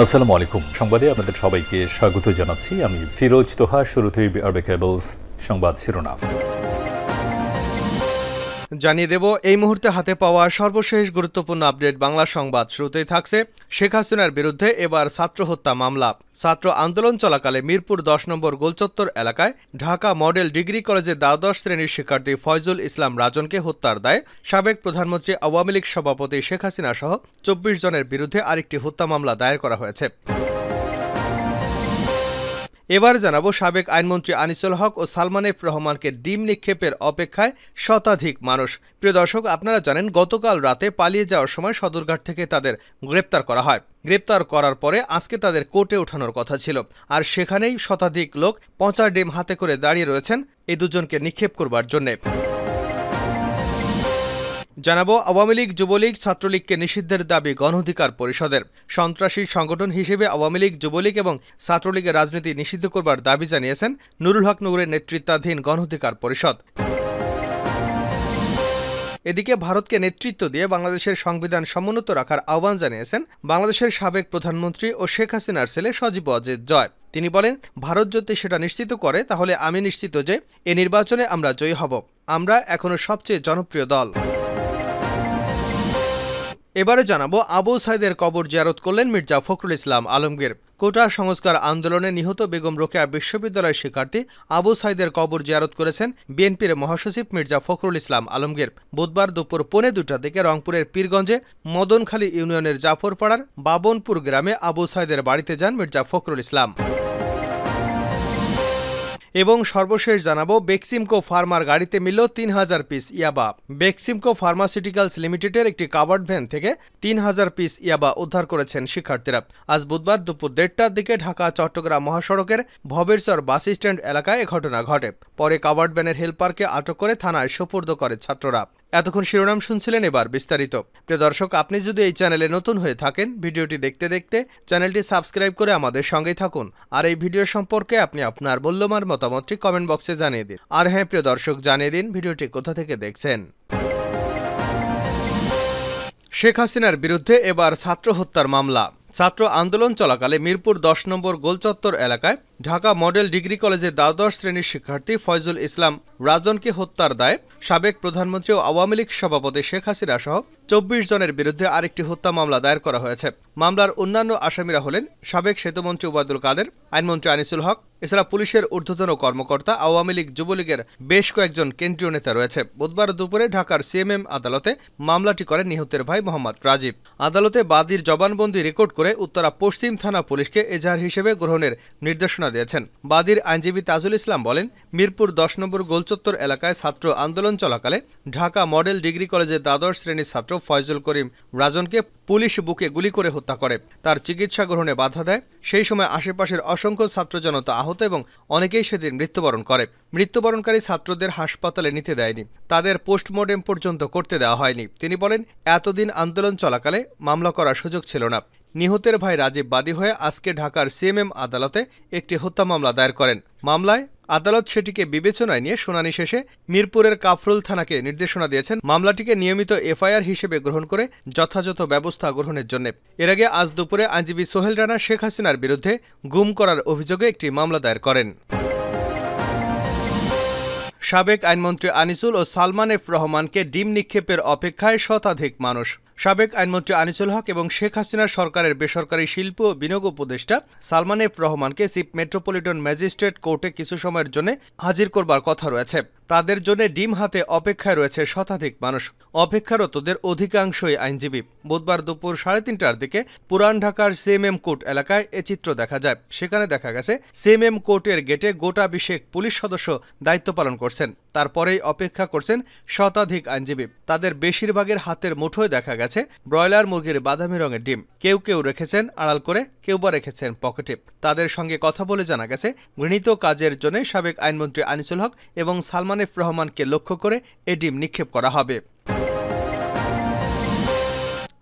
আসসালামু আলাইকুম। সংবাদে আপনাদের সবাইকে স্বাগত জানাচ্ছি। আমি ফিরোজ তোহা। শুরুতেই আরবে কেবলস সংবাদ শিরোনাম জানিয়ে দেব এই মুহূর্তে হাতে পাওয়া সর্বশেষ গুরুত্বপূর্ণ আপডেট বাংলা সংবাদ। শুরুতেই থাকছে শেখ হাসিনার বিরুদ্ধে এবার ছাত্র হত্যা মামলা। ছাত্র আন্দোলন চলাকালে মিরপুর 10 নম্বর গোলচত্বর এলাকায় ঢাকা মডেল ডিগ্রি কলেজের দ্বাদশ শ্রেণীর শিক্ষার্থী ফয়জুল ইসলাম রাজনকে হত্যার দায়ে সাবেক প্রধানমন্ত্রী আওয়ামী লীগ সভাপতি শেখ হাসিনা সহ 24 জনের বিরুদ্ধে আরেকটি হত্যা মামলা দায়ের করা হয়েছে। এবার জানাবো সাবেক আইনমন্ত্রী আনিসুল হক ও সালমান এফ রহমানকে ডিম নিক্ষেপের অপেক্ষায় শতাধিক মানুষ। প্রিয় দর্শক, আপনারা জানেন গতকাল রাতে পালিয়ে যাওয়ার সময় সদরঘাট থেকে তাদের গ্রেপ্তার করা হয়। গ্রেপ্তার করার পরে আজকে তাদের কোর্টে ওঠানোর কথা ছিল, আর সেখানেই শতাধিক লোক পচা ডিম হাতে করে দাঁড়িয়ে রয়েছেন এই দুজনকে নিক্ষেপ করবার জন্যে। জানাবো আওয়ামী লীগ যুবলীগ ছাত্রলীগকে নিষিদ্ধের দাবি গণ অধিকার পরিষদের। সন্ত্রাসী সংগঠন হিসেবে আওয়ামী লীগ যুবলীগ এবং ছাত্রলীগের রাজনীতি নিষিদ্ধ করবার দাবি জানিয়েছেন নুরুল হক নূরের নেতৃত্বাধীন গণ অধিকার পরিষদ। এদিকে ভারতকে নেতৃত্ব দিয়ে বাংলাদেশের সংবিধান সমুন্নত রাখার আহ্বান জানিয়েছেন বাংলাদেশের সাবেক প্রধানমন্ত্রী ও শেখ হাসিনার ছেলে সজীব ওয়াজেদ জয়। তিনি বলেন, ভারত যদি সেটা নিশ্চিত করে তাহলে আমি নিশ্চিত যে এ নির্বাচনে আমরা জয়ী হব। আমরা এখনো সবচেয়ে জনপ্রিয় দল। এবারে জানাবো আবু সাইদের কবর জিয়ারত করলেন মির্জা ফখরুল ইসলাম আলমগীর। কোটা সংস্কার আন্দোলনে নিহত বেগম রোকেয়া বিশ্ববিদ্যালয়ের শিক্ষার্থী আবু সাইদের কবর জিয়ারত করেছেন বিএনপির মহাসচিব মির্জা ফখরুল ইসলাম আলমগীর। বুধবার দুপুর 1:45 দিকে রংপুরের পীরগঞ্জে মদনখালী ইউনিয়নের জাফরপাড়ার বাবনপুর গ্রামে আবু সাইদের বাড়িতে যান মির্জা ফখরুল ইসলাম। এবং সর্বশেষ জানাবো বেক্সিমকো ফার্মার গাড়িতে মিলল 3000 পিস ইয়াবা। বেক্সিমকো ফার্মাসিউটিক্যালস লিমিটেডের একটি কাভার্ড ভ্যান থেকে 3000 পিস ইয়াবা উদ্ধার করেছেন শিক্ষার্থীরা। আজ বুধবার দুপুর 1:30টার দিকে ঢাকা চট্টগ্রাম মহাসড়কের ভবেরচর বাস স্ট্যান্ড এলাকায় এ ঘটনা ঘটে। পরে কাভার্ড ভ্যানের হেলপারকে আটক করে থানায় সোপর্দ করে ছাত্ররা। এতক্ষণ শিরোনাম শুনছিলেন, এবার বিস্তারিত। প্রিয় দর্শক, আপনি যদি এই চ্যানেলে নতুন হয়ে থাকেন, ভিডিওটি দেখতে দেখতে চ্যানেলটি সাবস্ক্রাইব করে আমাদের সঙ্গেই থাকুন। আর এই ভিডিও সম্পর্কে আপনি আপনার মূল্যবান মতামতটি কমেন্ট বক্সে জানিয়ে দিন। আর হ্যাঁ প্রিয় দর্শক, জানিয়ে দিন ভিডিওটি কোথা থেকে দেখছেন। শেখ হাসিনার বিরুদ্ধে এবার ছাত্র হত্যার মামলা। ছাত্র আন্দোলন চলাকালে মিরপুর 10 নম্বর গোলচত্বর এলাকায় ঢাকা মডেল ডিগ্রি কলেজের দ্বাদশ শ্রেণীর শিক্ষার্থী ফয়জুল ইসলাম রাজনকে হত্যার দায়ে সাবেক প্রধানমন্ত্রী ও আওয়ামী লীগ সভাপতি শেখ হাসিনা সহ 24 জনের বিরুদ্ধে আরেকটি হত্যা মামলা দায়ের করা হয়েছে। মামলার অন্যান্য আসামিরা হলেন সাবেক সেতুমন্ত্রী ওবায়দুল কাদের, আইনমন্ত্রী আনিসুল হক, এছাড়া পুলিশের ঊর্ধ্বতন কর্মকর্তা, আওয়ামী লীগ যুবলীগের বেশ কয়েকজন কেন্দ্রীয় নেতা রয়েছে। বুধবার দুপুরে ঢাকার সিএমএম আদালতে মামলাটি করেন নিহতের ভাই মোহাম্মদ রাজীব। আদালতে বাদীর জবানবন্দি রেকর্ড করে উত্তরা পশ্চিম থানা পুলিশকে এজাহার হিসেবে গ্রহণের নির্দেশনা দিয়েছেন। বাদীর আইনজীবী তাজুল ইসলাম বলেন, মিরপুর 10 নম্বর গোলচত্বর এলাকায় ছাত্র আন্দোলন চলাকালে ঢাকা মডেল ডিগ্রি কলেজের দ্বাদশ শ্রেণীর ছাত্র ফয়জুল করিম রাজনকে পুলিশ বুকে গুলি করে হত্যা করে। তার চিকিৎসা গ্রহণে বাধা দেয়। সেই সময় আশেপাশের অসংখ্য ছাত্র জনতা আহত এবং অনেকেই সেদিন মৃত্যুবরণ করে। মৃত্যুবরণকারী ছাত্রদের হাসপাতালে নিতে দেয়নি, তাদের পোস্টমর্টেম পর্যন্ত করতে দেওয়া হয়নি। তিনি বলেন, এতদিন আন্দোলন চলাকালে মামলা করার সুযোগ ছিল না। নিহতের ভাই রাজীব বাদী হয়ে আজকে ঢাকার সিএমএম আদালতে একটি হত্যা মামলা দায়ের করেন। মামলায় আদালত সেটিকে বিবেচনায় নিয়ে শুনানি শেষে মিরপুরের কাফরুল থানাকে নির্দেশনা দিয়েছেন মামলাটিকে নিয়মিত এফআইআর হিসেবে গ্রহণ করে যথাযথ ব্যবস্থা গ্রহণের জন্য। এর আগে আজ দুপুরে আইনজীবী সোহেল রানা শেখ হাসিনার বিরুদ্ধে গুম করার অভিযোগে একটি মামলা দায়ের করেন। সাবেক আইনমন্ত্রী আনিসুল ও সালমান এফ রহমানকে ডিম নিক্ষেপের অপেক্ষায় শতাধিক মানুষ। সাবেক আইনমন্ত্রী আনিসুল হক এবং শেখ হাসিনার সরকারের বেসরকারি শিল্প ও বিনিয়োগ উপদেষ্টা সালমান এফ রহমানকে চিফ মেট্রোপলিটন ম্যাজিস্ট্রেট কোর্টে কিছু সময়ের জন্য হাজির করবার কথা রয়েছে। তাদের জন্য ডিম হাতে অপেক্ষায় রয়েছে শতাধিক মানুষ। অপেক্ষারতদের অধিকাংশই আইনজীবী। বুধবার দুপুর 3:30টার দিকে পুরান ঢাকার সিএমএম কোর্ট এলাকায় এ চিত্র দেখা যায়। সেখানে দেখা গেছে সিএমএম কোর্টের গেটে গোটা 20 পুলিশ সদস্য দায়িত্ব পালন করছেন। তারপরেই অপেক্ষা করছেন শতাধিক আইনজীবী। তাদের বেশিরভাগের হাতের মুঠোয় দেখা গেছে ব্রয়লার মুরগির বাদামি রঙের ডিম। কেউ কেউ রেখেছেন আড়াল করে, কেউ বা রেখেছেন পকেটে। তাদের সঙ্গে কথা বলে জানা গেছে গৃহীত কাজের জন্য সাবেক আইনমন্ত্রী আনিসুল হক এবং সালমান এফ রহমানকে লক্ষ্য করে এ ডিম নিক্ষেপ করা হবে।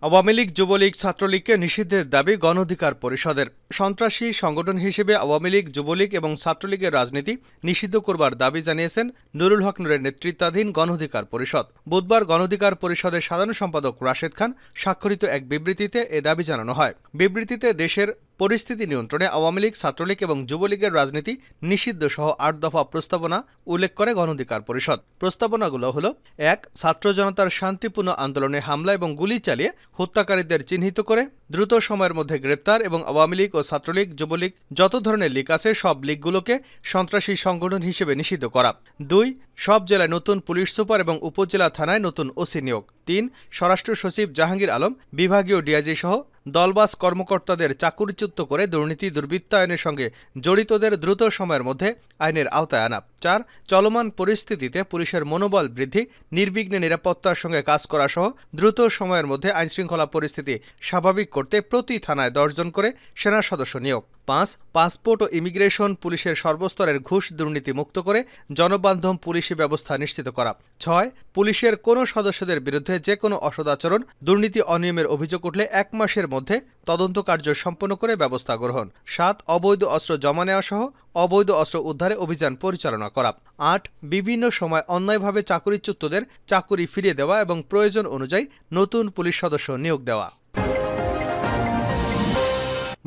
আওয়ামী লীগ যুবলীগ ছাত্রলীগকে নিষিদ্ধের দাবি গণ অধিকার পরিষদের। সন্ত্রাসী সংগঠন হিসেবে আওয়ামী লীগ যুবলীগ এবং ছাত্রলীগের রাজনীতি নিষিদ্ধ করবার দাবি জানিয়েছেন নুরুল হক নূরের নেতৃত্বাধীন গণ অধিকার পরিষদ। বুধবার গণ অধিকার পরিষদের সাধারণ সম্পাদক রাশেদ খান স্বাক্ষরিত এক বিবৃতিতে এ দাবি জানানো হয়। বিবৃতিতে দেশের পরিস্থিতি নিয়ন্ত্রণে আওয়ামী লীগ, ছাত্রলীগ এবং যুবলীগের রাজনীতি নিষিদ্ধ সহ ৮ দফা প্রস্তাবনা উল্লেখ করে গণঅধিকার পরিষদ। প্রস্তাবনাগুলো হলো: ১. ছাত্র জনতার শান্তিপূর্ণ আন্দোলনে হামলা এবং গুলি চালিয়ে হত্যাকারীদের চিহ্নিত করে দ্রুত সময়ের মধ্যে গ্রেপ্তার এবং আওয়ামী লীগ ও ছাত্রলীগ, যুবলীগ যত ধরনের লীগ আছে সব লীগগুলোকে সন্ত্রাসী সংগঠন হিসেবে নিষিদ্ধ করা। ২. সব জেলায় নতুন পুলিশ সুপার এবং উপজেলা থানায় নতুন ওসি নিয়োগ। ৩. স্বরাষ্ট্র সচিব জাহাঙ্গীর আলম, বিভাগীয় ডিআইজি সহ দলবাস কর্মকর্তাদের চাকরিচ্যুত করে দুর্নীতি দুর্বৃত্তায়নের সঙ্গে জড়িতদের দ্রুত সময়ের মধ্যে আইনের আওতায় আনা। ৪. চলমান পরিস্থিতিতে পুলিশের মনোবল বৃদ্ধি, নির্বিঘ্নে নিরাপত্তার সঙ্গে কাজ করা সহ দ্রুত সময়ের মধ্যে আইনশৃঙ্খলা পরিস্থিতি স্বাভাবিক করতে প্রতি থানায় ১০ জন করে সেনা সদস্য নিয়োগ। ৫. পাসপোর্ট ও ইমিগ্রেশন পুলিশের সর্বস্তরের ঘুষ দুর্নীতি মুক্ত করে জনবান্ধব পুলিশি ব্যবস্থা নিশ্চিত করা। ৬. পুলিশের কোনো সদস্যদের বিরুদ্ধে যে কোনো অসদাচরণ, দুর্নীতি, অনিয়মের অভিযোগ উঠলে ১ মাসের মধ্যে তদন্ত কার্য সম্পন্ন করে ব্যবস্থা গ্রহণ। ৭. অবৈধ অস্ত্র জমা নেওয়া সহ অবৈধ অস্ত্র উদ্ধারে অভিযান পরিচালনা করা। ৮. বিভিন্ন সময় অন্যায়ভাবে চাকরিচ্যুতদের চাকরি ফিরিয়ে দেওয়া এবং প্রয়োজন অনুযায়ী নতুন পুলিশ সদস্য নিয়োগ দেওয়া।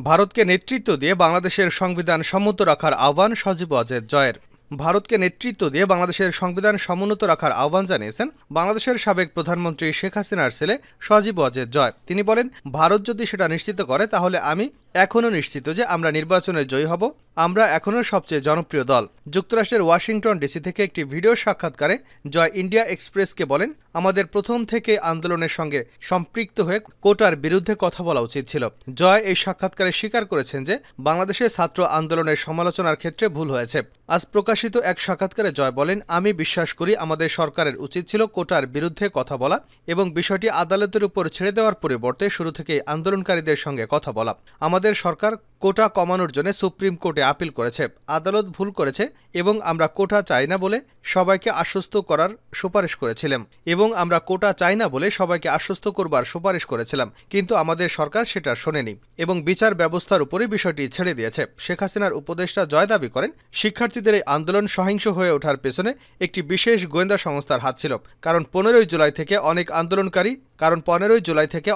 ভারতকে নেতৃত্ব দিয়ে বাংলাদেশের সংবিধান সম্মত রাখার আহ্বান সজীব ওয়াজেদ জয়ের। ভারতকে নেতৃত্ব দিয়ে বাংলাদেশের সংবিধান সমুন্নত রাখার আহ্বান জানিয়েছেন বাংলাদেশের সাবেক প্রধানমন্ত্রী শেখ হাসিনার ছেলে সজীব ওয়াজেদ জয়। তিনি বলেন, ভারত যদি সেটা নিশ্চিত করে তাহলে আমি এখনও নিশ্চিত যে আমরা নির্বাচনে জয়ী হব। আমরা এখনও সবচেয়ে জনপ্রিয় দল। যুক্তরাষ্ট্রের ওয়াশিংটন ডিসি থেকে একটি ভিডিও সাক্ষাৎকারে জয় ইন্ডিয়া এক্সপ্রেসকে বলেন, আমাদের প্রথম থেকে আন্দোলনের সঙ্গে সম্পৃক্ত হয়ে কোটার বিরুদ্ধে কথা বলা উচিত ছিল। জয় এই সাক্ষাৎকারে স্বীকার করেছেন যে বাংলাদেশের ছাত্র আন্দোলনের সমালোচনার ক্ষেত্রে ভুল হয়েছে। আজ প্রকাশিত এক সাক্ষাৎকারে জয় বলেন, আমি বিশ্বাস করি আমাদের সরকারের উচিত ছিল কোটার বিরুদ্ধে কথা বলা এবং বিষয়টি আদালতের উপর ছেড়ে দেওয়ার পরিবর্তে শুরু থেকেই আন্দোলনকারীদের সঙ্গে কথা বলা। আমাদের সরকার কোটা কমানোর জন্য সুপ্রিম কোর্টে আপিল করেছে। আদালত ভুল করেছে এবং আমরা কোটা চাই না বলে সবাইকে আশ্বস্ত করার সুপারিশ করেছিলাম কিন্তু আমাদের সরকার সেটা শোনেনি এবং বিচার ব্যবস্থার উপরে বিষয়টি ছেড়ে দিয়েছে। শেখ হাসিনার উপদেষ্টা জয় দাবি করেন, শিক্ষার্থীদের এই আন্দোলন সহিংস হয়ে ওঠার পেছনে একটি বিশেষ গোয়েন্দা সংস্থার হাত ছিল। কারণ ১৫ই জুলাই থেকে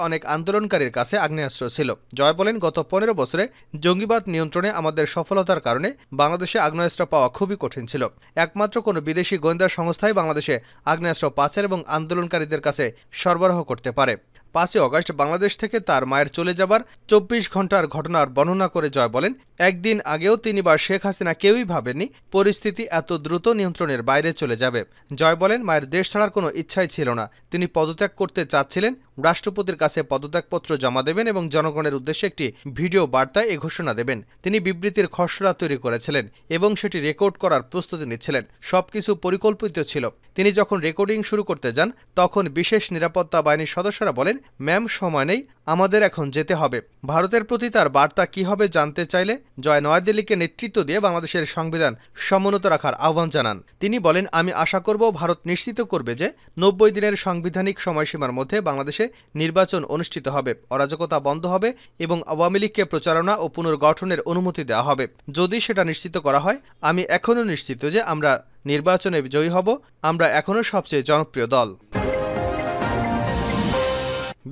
অনেক আন্দোলনকারীর কাছে আগ্নেয়াস্ত্র ছিল। জয় বলেন, গত ১৫ বছরে জঙ্গিবাদ নিয়ন্ত্রণে আমাদের সফলতার কারণে বাংলাদেশে আগ্নেয়াস্ত্র পাওয়া খুবই কঠিন ছিল। একমাত্র কোনো বিদেশি গোয়েন্দা সংস্থাই বাংলাদেশে আগ্নেয়াস্ত্র পাচার এবং আন্দোলনকারীদের কাছে সরবরাহ করতে পারে। ৫ই অগস্ট বাংলাদেশ থেকে তার মায়ের চলে যাবার ২৪ ঘন্টার ঘটনার বর্ণনা করে জয় বলেন, একদিন আগেও তিনি বা শেখ হাসিনা কেউই ভাবেননি পরিস্থিতি এত দ্রুত নিয়ন্ত্রণের বাইরে চলে যাবে। জয় বলেন, মায়ের দেশ ছাড়ার কোনো ইচ্ছাই ছিল না। তিনি পদত্যাগ করতে চাচ্ছিলেন, রাষ্ট্রপতির কাছে পদত্যাগপত্র জমা দেবেন এবং জনগণের উদ্দেশ্যে একটি ভিডিও বার্তায় এ ঘোষণা দেবেন। তিনি বিবৃতির খসড়া তৈরি করেছিলেন এবং সেটি রেকর্ড করার প্রস্তুতি নিচ্ছিলেন। সবকিছু পরিকল্পিত ছিল। তিনি যখন রেকর্ডিং শুরু করতে যান তখন বিশেষ নিরাপত্তা বাহিনীর সদস্যরা বলেন, ম্যাম, সময় নেই, আমাদের এখন যেতে হবে। ভারতের প্রতি তার বার্তা কি হবে জানতে চাইলে জয় নয়াদিল্লিকে নেতৃত্ব দিয়ে বাংলাদেশের সংবিধান সমুন্নত রাখার আহ্বান জানান। তিনি বলেন, আমি আশা করব ভারত নিশ্চিত করবে যে ৯০ দিনের সাংবিধানিক সময়সীমার মধ্যে বাংলাদেশে নির্বাচন অনুষ্ঠিত হবে, অরাজকতা বন্ধ হবে এবং আওয়ামী লীগকে প্রচারণা ও পুনর্গঠনের অনুমতি দেওয়া হবে। যদি সেটা নিশ্চিত করা হয়, আমি এখনও নিশ্চিত যে আমরা নির্বাচনে জয়ী হব। আমরা এখনও সবচেয়ে জনপ্রিয় দল।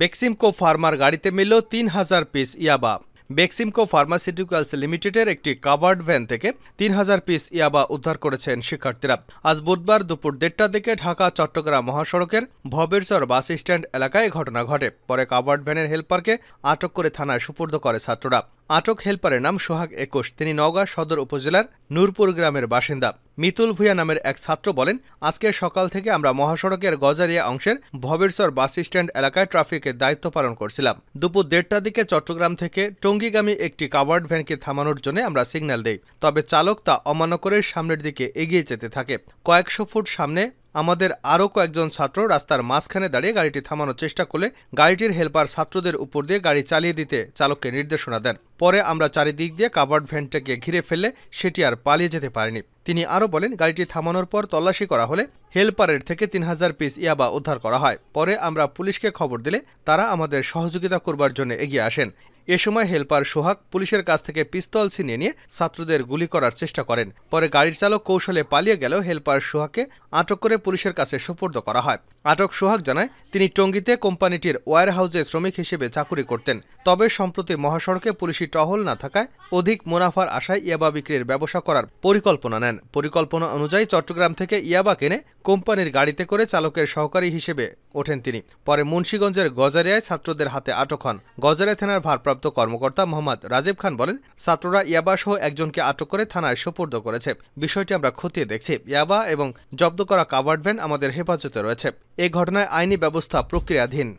বেক্সিমকো ফার্মার গাড়িতে মিলল ৩,০০০ পিস ইয়াবা। বেক্সিমকো ফার্মাসিউটিক্যালস লিমিটেডের একটি কাভার্ড ভ্যান থেকে ৩,০০০ পিস ইয়াবা উদ্ধার করেছেন শিক্ষার্থীরা। আজ বুধবার দুপুর ১:৩০টার দিকে ঢাকা চট্টগ্রাম মহাসড়কের ভবেরচর বাস স্ট্যান্ড এলাকায় ঘটনা ঘটে। পরে কাভার্ড ভ্যানের হেলপারকে আটক করে থানায় সুপর্দ করে ছাত্ররা। আটক হেলপারের নাম সোহাগ ২১। তিনি নওগাঁ সদর উপজেলার নূরপুর গ্রামের বাসিন্দা। মিতুল ভূঁইয়া নামের এক ছাত্র বলেন, আজকে সকাল থেকে আমরা মহাসড়কের গজারিয়া অংশের ভবেরচর বাস স্ট্যান্ড এলাকায় ট্রাফিকের দায়িত্ব পালন করছিলাম। দুপুর ১:৩০টার দিকে চট্টগ্রাম থেকে টঙ্গীগামী একটি কাভার্ড ভ্যানকে থামানোর জন্য আমরা সিগন্যাল দেই। তবে চালক তা অমান্য করে সামনের দিকে এগিয়ে যেতে থাকে। কয়েকশো ফুট সামনে আমাদের আরও কয়েকজন ছাত্র রাস্তার মাঝখানে দাঁড়িয়ে গাড়িটি থামানোর চেষ্টা করলে গাড়িটির হেলপার ছাত্রদের উপর দিয়ে গাড়ি চালিয়ে দিতে চালককে নির্দেশনা দেন। পরে আমরা চারিদিক দিয়ে কাভার্ড ভ্যানটাকে ঘিরে ফেললে সেটি আর পালিয়ে যেতে পারেনি। তিনি আরও বলেন, গাড়িটি থামানোর পর তল্লাশি করা হলে হেলপারের থেকে ৩,০০০ পিস ইয়াবা উদ্ধার করা হয়। পরে আমরা পুলিশকে খবর দিলে তারা আমাদের সহযোগিতা করবার জন্য এগিয়ে আসেন। এ সময় হেলপার সোহাগ পুলিশের কাছ থেকে পিস্তল ছিনিয়ে নিয়ে ছাত্রদের গুলি করার চেষ্টা করেন। পরে গাড়ির চালক কৌশলে পালিয়ে গেলেও হেলপার সোহাগকে আটক করে পুলিশের কাছে সোপর্দ করা হয়। আটক সোহাগ জানায়, তিনি টঙ্গীতে কোম্পানিটির ওয়্যার হাউসে শ্রমিক হিসেবে চাকুরি করতেন। তবে সম্প্রতি মহাসড়কে পুলিশি টহল না থাকায় অধিক মুনাফার আশায় ইয়াবা বিক্রির ব্যবসা করার পরিকল্পনা নেন। পরিকল্পনা অনুযায়ী চট্টগ্রাম থেকে ইয়াবা কিনে কোম্পানির গাড়িতে করে চালকের সহকারী হিসেবে ওঠেন তিনি। পরে মুন্সিগঞ্জের গজারিয়ায় ছাত্রদের হাতে আটক হন। গজারিয়া থানার ভারপ্রাপ্ত কর্মকর্তা মোহাম্মদ রাজীব খান বলেন, ছাত্ররা ইয়াবা সহ একজনকে আটক করে থানায় সোপর্দ করেছে। বিষয়টি আমরা খতিয়ে দেখছি। ইয়াবা এবং জব্দ করা কাভার্ড ভ্যান আমাদের হেফাজতে রয়েছে। এ ঘটনায় আইনি ব্যবস্থা প্রক্রিয়াধীন।